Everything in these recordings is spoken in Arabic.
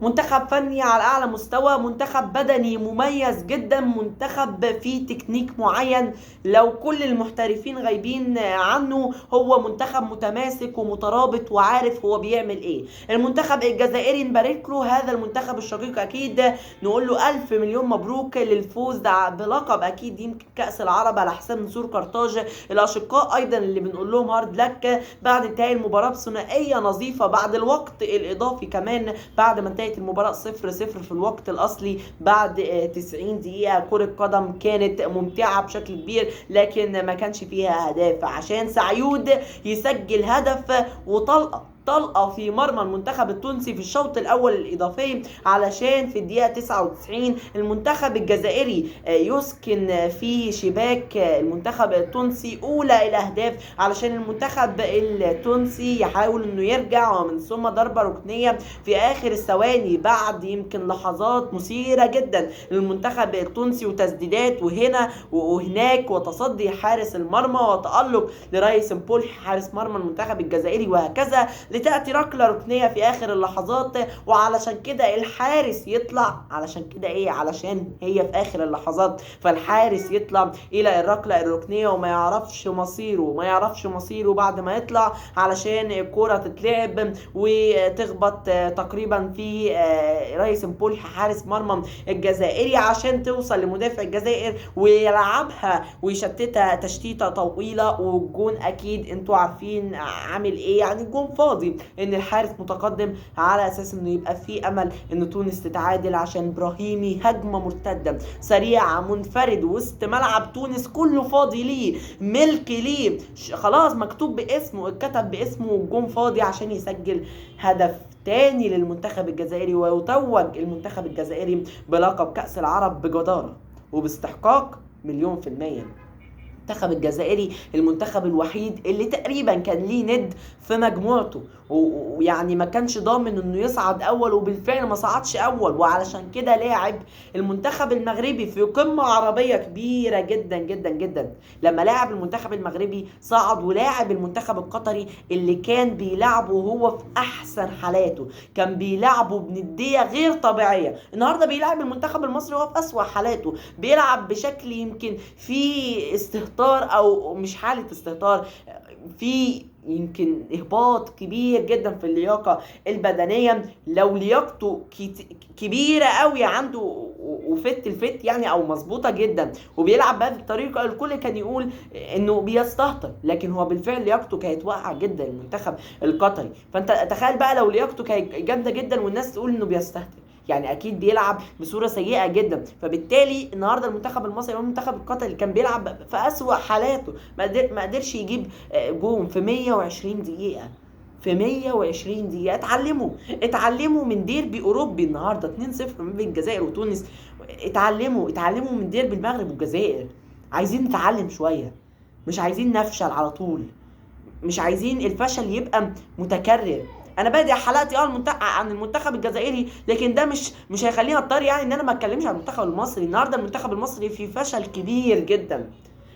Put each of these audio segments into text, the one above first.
منتخب فني على اعلى مستوى، منتخب بدني مميز جدا، منتخب فيه تكنيك معين لو كل المحترفين غايبين عنه هو منتخب متماسك ومترابط وعارف هو بيعمل ايه. المنتخب الجزائري نبارك له، هذا المنتخب الشقيق اكيد نقول له الف مليون مبروك للفوز بلقب اكيد يمكن كاس العرب على حساب نسور قرطاج. الاشقاء ايضا اللي بنقول لهم هارد لك بعد انتهاء المباراه بثنائيه نظيفه بعد الوقت الاضافي كمان، بعد ما انتهت المباراه 0-0 في الوقت الاصلي بعد 90 دقيقه. كره قدم كانت ممتعه بشكل كبير لكن ما كانش فيها اهداف، عشان سعيود يسجل هدف طلقه في مرمى المنتخب التونسي في الشوط الاول الاضافي، علشان في الدقيقه 99 المنتخب الجزائري يسكن في شباك المنتخب التونسي اولى الاهداف، علشان المنتخب التونسي يحاول انه يرجع، ومن ثم ضربه ركنيه في اخر الثواني بعد يمكن لحظات مثيره جدا للمنتخب التونسي وتسديدات وهنا وهناك وتصدي حارس المرمى وتالق لرئيس مبولح حارس مرمى المنتخب الجزائري، وهكذا لتأتي ركلة ركنية في آخر اللحظات. وعلشان كده الحارس يطلع، علشان كده ايه، علشان هي في آخر اللحظات، فالحارس يطلع إلى الركلة الركنية وما يعرفش مصيره بعد ما يطلع، علشان الكرة تتلعب وتخبط تقريبا في رئيس مبولح حارس مرمى الجزائري عشان توصل لمدافع الجزائر ويلعبها ويشتتها تشتيتة طويلة. والجون أكيد انتوا عارفين عامل ايه، يعني الجون فاضي ان الحارس متقدم على اساس انه يبقى في امل ان تونس تتعادل، عشان ابراهيمي هجمه مرتده سريعه منفرد وسط ملعب تونس كله فاضي ليه، ملك ليه، خلاص مكتوب باسمه، اتكتب باسمه، والجون فاضي عشان يسجل هدف تاني للمنتخب الجزائري، ويتوج المنتخب الجزائري بلقب كأس العرب بجدارة وباستحقاق 100%. المنتخب الجزائري المنتخب الوحيد اللي تقريبا كان ليه ند في مجموعته، ويعني ما كانش ضامن انه يصعد اول، وبالفعل ما صعدش اول، وعلشان كده لاعب المنتخب المغربي في قمة عربية كبيرة جدا جدا جدا. لما لاعب المنتخب المغربي صعد، ولاعب المنتخب القطري اللي كان بيلعبه وهو في احسن حالاته، كان بيلعبه بندية غير طبيعية. النهارده بيلعب المنتخب المصري وهو في اسوأ حالاته، بيلعب بشكل يمكن في استهتار او مش حالة استهتار، في يمكن اهباط كبير جدا في اللياقه البدنيه. لو لياقته كبيره قوي عنده الفت يعني او مظبوطه جدا وبيلعب بهذه الطريقه، الكل كان يقول انه بيستهتر، لكن هو بالفعل لياقته كانت واقعه جدا المنتخب القطري. فانت تخيل بقى لو لياقته كانت جامده جدا والناس تقول انه بيستهتر، يعني اكيد بيلعب بصوره سيئه جدا. فبالتالي النهارده المنتخب المصري والمنتخب القطري اللي كان بيلعب في اسوأ حالاته ما قدرش يجيب جون في 120 دقيقه. في 120 دقيقه اتعلموا من ديربي اوروبي النهارده 2-0 ما بين الجزائر وتونس. اتعلموا من ديربي المغرب والجزائر. عايزين نتعلم شويه، مش عايزين نفشل على طول، مش عايزين الفشل يبقى متكرر. انا بادئ حلقتي عن المنتخب الجزائري، لكن ده مش هيخليني اضطر يعني ان انا ما اتكلمش عن المنتخب المصري. النهارده المنتخب المصري في فشل كبير جدا.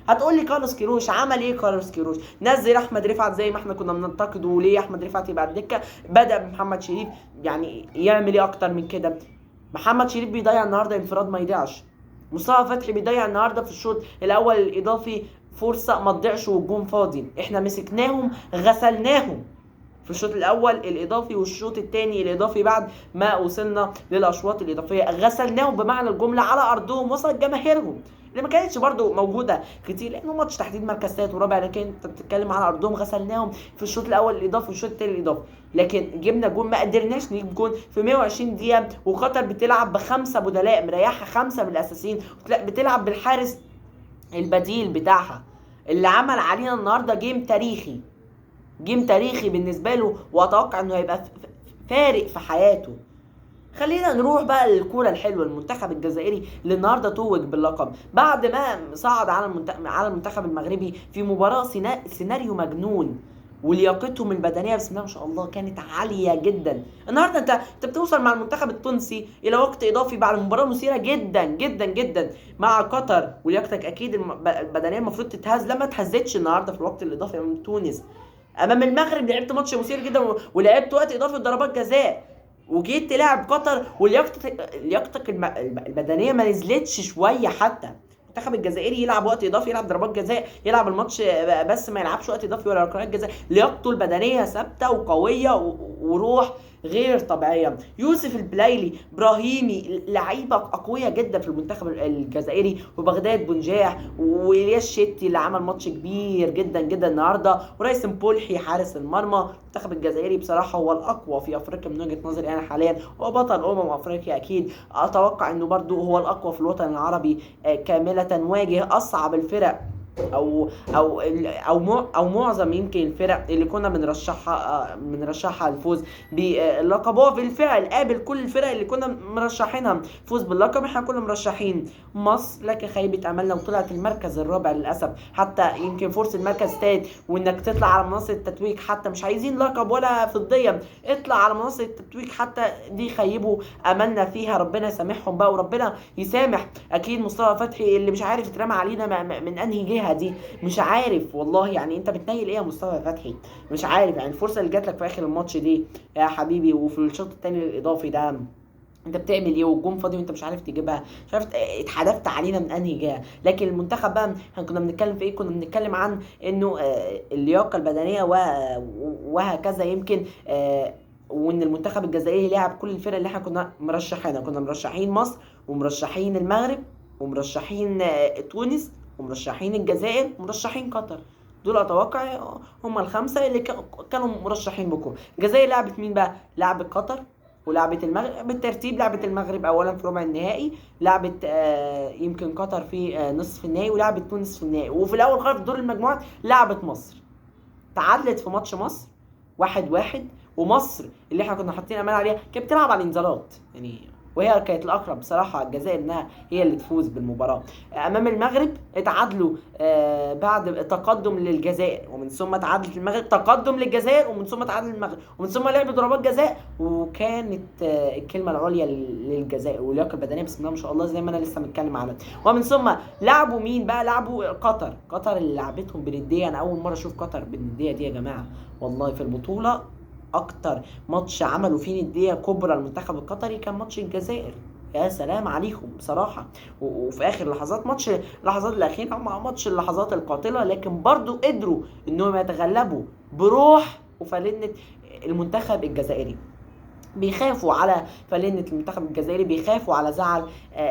هتقول لي كارلوس كيروش عمل ايه؟ كارلوس كيروش نزل احمد رفعت زي ما احنا كنا بننتقده، وليه احمد رفعت يبقى على الدكه؟ بدا بمحمد شريف، يعني يعمل ايه اكتر من كده؟ محمد شريف بيضيع النهارده انفراد ما يضيعش، مصطفى فتحي بيضيع النهارده في الشوط الاول الاضافي فرصه ما تضيعش والجون فاضي. احنا مسكناهم غسلناهم في الشوط الاول الاضافي والشوط الثاني الاضافي بعد ما وصلنا للاشواط الاضافيه، غسلناهم بمعنى الجمله على ارضهم وسط جماهيرهم اللي ما كانتش برضو موجوده كتير، لانه ماتش تحديد مركز ثالث ورابع، لكن انت بتتكلم على ارضهم. غسلناهم في الشوط الاول الاضافي والشوط الثاني الاضافي، لكن جبنا جون، ما قدرناش نجيب جون في 120 دقيقه. وقطر بتلعب بخمسه بدلاء، مريحه خمسه من الاساسيين، بتلعب بالحارس البديل بتاعها اللي عمل علينا النهارده جيم تاريخي بالنسبه له، واتوقع انه هيبقى فارق في حياته. خلينا نروح بقى للكوره الحلوه. المنتخب الجزائري اللي النهارده توج باللقب بعد ما صعد على المنتخب المغربي في مباراه سيناريو مجنون، ولياقتهم البدنيه بسم الله ما شاء الله كانت عاليه جدا. النهارده انت بتوصل مع المنتخب التونسي الى وقت اضافي بعد مباراه مثيره جدا جدا جدا مع قطر، ولياقتك اكيد البدنيه المفروض تتهز، لما اتهزتش النهارده في الوقت الاضافي امام تونس. امام المغرب لعبت ماتش مثير جدا ولعبت وقت اضافي ضربات جزاء، وجيت تلعب قطر ولياقتك البدنيه ما نزلتش شويه حتى. المنتخب الجزائري يلعب وقت اضافي، يلعب ضربات جزاء، يلعب الماتش بس ما يلعبش وقت اضافي ولا ركلات جزاء. لياقته البدنيه ثابته وقويه وروح غير طبيعيه. يوسف البلايلي، ابراهيمي، لعيبه اقوياء جدا في المنتخب الجزائري، وبغداد بنجاح، والياس شتي اللي عمل ماتش كبير جدا جدا النهارده، وريس مبولحي حارس المرمى. المنتخب الجزائري بصراحه هو الاقوى في افريقيا من وجهه نظري انا حاليا، هو بطل افريقيا اكيد. اتوقع انه برضو هو الاقوى في الوطن العربي كامله. واجه اصعب الفرق او معظم يمكن الفرق اللي كنا بنرشحها الفوز باللقب. هو بالفعل قابل كل الفرق اللي كنا مرشحينها فوز باللقب. احنا كنا مرشحين مصر، لكن خيبة املنا وطلعت المركز الرابع للاسف. حتى يمكن فرصة المركز الثالث وانك تطلع على منصة التتويج، حتى مش عايزين لقب ولا فضية، اطلع على منصة التتويج حتى دي خيبوا املنا فيها. ربنا يسامحهم بقى، وربنا يسامح اكيد مصطفى فتحي اللي مش عارف يترمى علينا من انهي جهة دي. مش عارف والله، يعني انت بتنيل ايه يا مصطفى فتحي؟ مش عارف يعني الفرصه اللي جات لك في اخر الماتش دي يا حبيبي، وفي الشوط الثاني الاضافي ده انت بتعمل ايه والجون فاضي وانت مش عارف تجيبها؟ مش عارف اتحدفت علينا من انهي جهه. لكن المنتخب بقى كنا بنتكلم في ايه؟ كنا بنتكلم عن انه اللياقه البدنيه وهكذا يمكن. وان المنتخب الجزائري لعب كل الفرق اللي احنا كنا مرشحينها. كنا مرشحين مصر، ومرشحين المغرب، ومرشحين تونس، ومرشحين الجزائر، ومرشحين قطر. دول اتوقع هم الخمسه اللي كانوا مرشحين بكره. الجزائر لعبت مين بقى؟ لعبت قطر، ولعبت المغرب بالترتيب. لعبت المغرب اولا في ربع النهائي، لعبت يمكن قطر في نصف النهائي، ولعبت تونس في النهائي، وفي الاول خالص في دور المجموعات لعبت مصر. تعادلت في ماتش مصر 1-1، ومصر اللي احنا كنا حاطين امال عليها كانت بتلعب على الانذارات يعني، وهي كانت الاقرب بصراحه الجزائر انها هي اللي تفوز بالمباراه. امام المغرب اتعادلوا بعد تقدم للجزائر، ومن ثم تعادلت المغرب، تقدم للجزائر، ومن ثم تعادل المغرب، ومن ثم لعبوا ضربات جزاء. وكانت الكلمه العليا للجزائر واللياقه البدنيه بسم الله ما شاء الله زي ما انا لسه متكلم عنها. ومن ثم لعبوا مين بقى؟ لعبوا قطر اللي لعبتهم بنديه. انا اول مره اشوف قطر بالنديه دي يا جماعه والله في البطوله. اكتر ماتش عملوا فيه نديه كبرى المنتخب القطري كان ماتش الجزائر. يا سلام عليكم بصراحه. وفي اخر اللحظات الاخيره مع ماتش اللحظات القاتله، لكن برضو قدروا انهم يتغلبوا بروح وفلنة المنتخب الجزائري. بيخافوا على فلنة المنتخب الجزائري، بيخافوا على زعل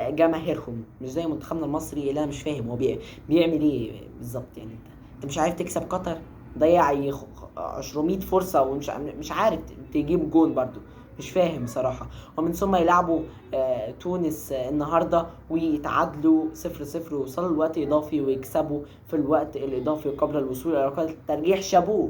جماهيرهم، مش زي منتخبنا المصري اللي انا مش فاهم هو بيعمل ايه بالظبط. يعني انت مش عارف تكسب قطر، ضيع 200 فرصه ومش عارف تجيب جون برضو، مش فاهم بصراحه. ومن ثم يلعبوا تونس النهارده ويتعادلوا 0-0 ويوصلوا لوقت اضافي ويكسبوا في الوقت الاضافي قبل الوصول الى ركلات الترجيح. شابوه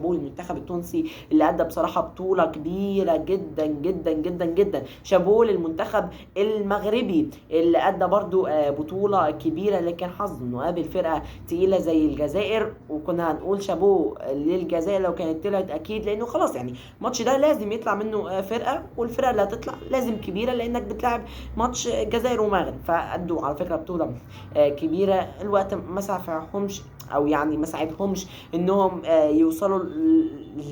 المنتخب التونسي اللي ادى بصراحه بطوله كبيره جدا جدا جدا جدا. شابوه للمنتخب المغربي اللي ادى برضو بطوله كبيره، لكن حظه انه قابل فرقه تقيله زي الجزائر. وكنا هنقول شابوه للجزائر لو كانت طلعت اكيد، لانه خلاص يعني الماتش ده لازم يطلع منه فرقه، والفرقه اللي هتطلع لازم كبيره لانك بتلعب ماتش الجزائر ومغرب. فادوا على فكره بطوله كبيره. الوقت ما ساعدهمش او يعني ما ساعدهمش انهم يوصلوا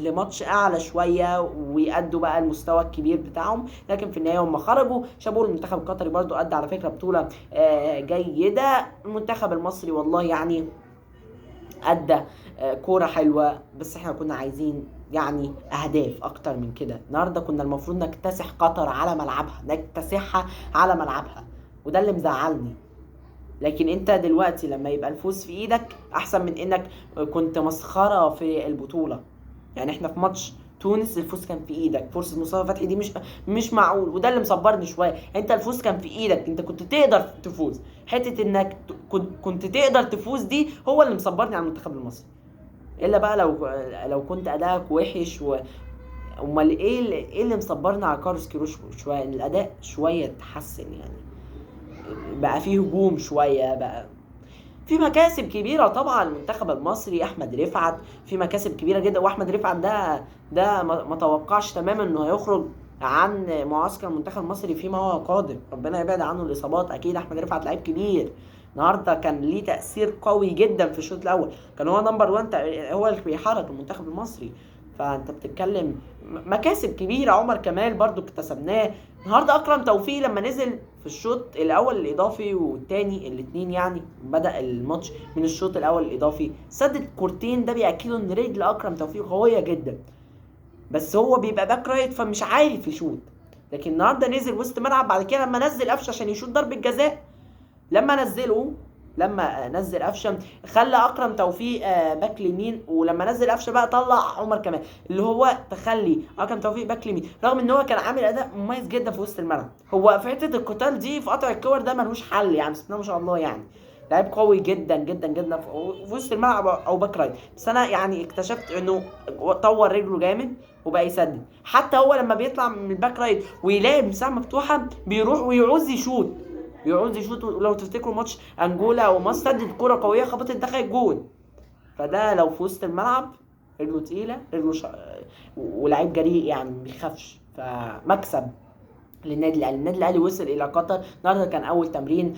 لماتش اعلى شويه ويأدوا بقى المستوى الكبير بتاعهم، لكن في النهايه هم خرجوا. شابوا المنتخب القطري برضو ادى على فكره بطوله جيده. المنتخب المصري والله يعني ادى كوره حلوه، بس احنا كنا عايزين يعني اهداف اكتر من كده. النهارده كنا المفروض نكتسح قطر على ملعبها، نكتسحها على ملعبها، وده اللي مزعلني. لكن انت دلوقتي لما يبقى الفوز في ايدك احسن من انك كنت مسخره في البطوله. يعني احنا في ماتش تونس الفوز كان في ايدك، فرصه مصطفى فتحي دي مش معقول، وده اللي مصبرني شويه. انت الفوز كان في ايدك، انت كنت تقدر تفوز. حته انك كنت تقدر تفوز دي هو اللي مصبرني على المنتخب المصري. الا بقى لو كنت ادائك وحش امال ايه اللي مصبرنا على كارلوس كيروش شويه؟ ان الاداء شويه اتحسن، يعني بقى فيه هجوم شويه، بقى في مكاسب كبيره طبعا. المنتخب المصري احمد رفعت في مكاسب كبيره جدا، واحمد رفعت ده ما توقعش تماما انه هيخرج عن معسكر المنتخب المصري فيما هو قادم. ربنا يبعد عنه الاصابات. اكيد احمد رفعت لعيب كبير، النهارده كان ليه تاثير قوي جدا في الشوط الاول، كان هو نمبر 1، هو اللي بيحرك المنتخب المصري. فانت بتتكلم مكاسب كبيره. عمر كمال برضو اكتسبناه النهارده. اكرم توفيق لما نزل في الشوط الاول الاضافي والتاني الاثنين، يعني بدا الماتش من الشوط الاول الاضافي، سدد كورتين، ده بياكدوا ان رجل اكرم توفيق قويه جدا، بس هو بيبقى باك رايت فمش عارف يشوط. لكن النهارده نزل وسط ملعب، بعد كده لما نزل قفشه عشان يشوط ضربه جزاء، لما نزل قفشه خلى اكرم توفيق باك يمين، ولما نزل قفشه بقى طلع عمر كمال، اللي هو تخلي اكرم توفيق باك يمين، رغم ان هو كان عامل اداء مميز جدا في وسط الملعب. هو في حته القتال دي في قطع الكور ده ملوش حل، يعني بسم الله ما شاء الله، يعني لعيب قوي جدا جدا جدا في وسط الملعب او باك رايت. بس انا يعني اكتشفت انه طور رجله جامد وبقى يسدد. حتى هو لما بيطلع من الباك رايت ويلاقي مساحه مفتوحه بيروح ويعوز يشوط، لو تفتكروا ماتش انجولا ومصر، سدد كرة قوية خبطت دخل الجول. فده لو في وسط الملعب رجله تقيلة، ولعيب جريء يعني ما بيخافش، فمكسب للنادي الاهلي. النادي الاهلي وصل الى قطر النهارده، كان اول تمرين.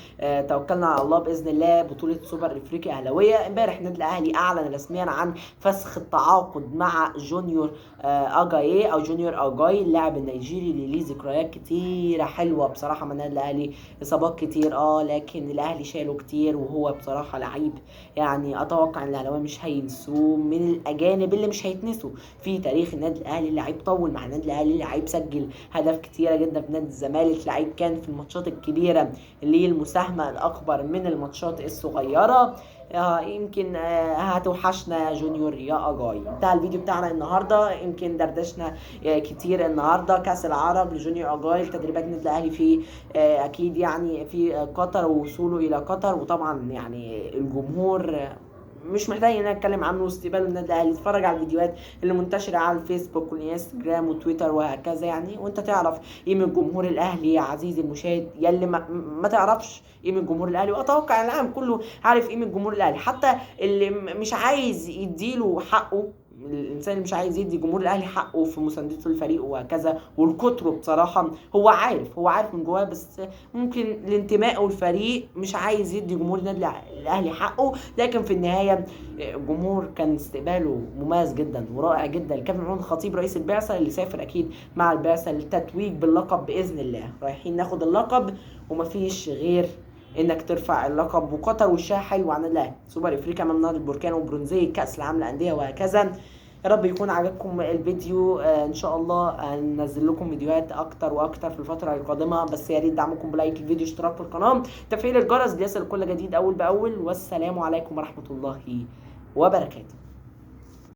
توكلنا على الله باذن الله. بطوله سوبر افريقيا اهلاويه. امبارح النادي الاهلي اعلن رسميا عن فسخ التعاقد مع جونيور اجاي او جونيور اجاي، اللاعب النيجيري اللي ليه ذكريات كتيره حلوه بصراحه من النادي الاهلي. اصابات كتير لكن الاهلي شاله كتير، وهو بصراحه لعيب يعني اتوقع ان الاهلاويه مش هينسوه، من الاجانب اللي مش هيتنسوا في تاريخ النادي الاهلي. لعيب طول مع النادي الاهلي، لعيب سجل هدف كتيره جدا في نادي الزمالك، لعيب كان في الماتشات الكبيره اللي المساهمه الاكبر من الماتشات الصغيره. يمكن هتوحشنا جونيور يا اجاي. انتهى الفيديو بتاعنا النهارده، يمكن دردشنا كتير النهارده. كاس العرب لجونيور اجاي، تدريبات النادي الاهلي في اكيد يعني في قطر ووصوله الى قطر، وطبعا يعني الجمهور مش محتاج ان انا اتكلم عنه، واستقبال النادي الاهلي. اتفرج على الفيديوهات اللي منتشره على الفيسبوك والانستجرام وتويتر وهكذا يعني، وانت تعرف قيمه جمهور الاهلي يا عزيزي المشاهد، يلي ما تعرفش قيمه جمهور الاهلي. واتوقع العالم كله عارف قيمه جمهور الاهلي، حتى اللي مش عايز يديله حقه. الانسان اللي مش عايز يدي جمهور الاهلي حقه في مساندته للفريق وهكذا والكتره، بصراحه هو عارف من جواه، بس ممكن لانتمائه والفريق مش عايز يدي جمهور النادي الاهلي حقه. لكن في النهايه الجمهور كان استقباله مميز جدا ورائع جدا. الكابتن محمود الخطيب رئيس البعثه اللي سافر اكيد مع البعثه للتتويج باللقب باذن الله، رايحين ناخد اللقب ومفيش غير انك ترفع اللقب. وقطر وشها حلو عن الاهلي، سوبر افريقيا امام نهضه البركان وبرونزيه كاس العالم للانديه وهكذا. يا رب يكون عجبكم الفيديو. ان شاء الله هننزل لكم فيديوهات اكتر واكتر في الفتره القادمه، بس يا ريت دعمكم بلايك الفيديو، اشتراك في القناه، تفعيل الجرس ليصل كل جديد اول باول. والسلام عليكم ورحمه الله وبركاته.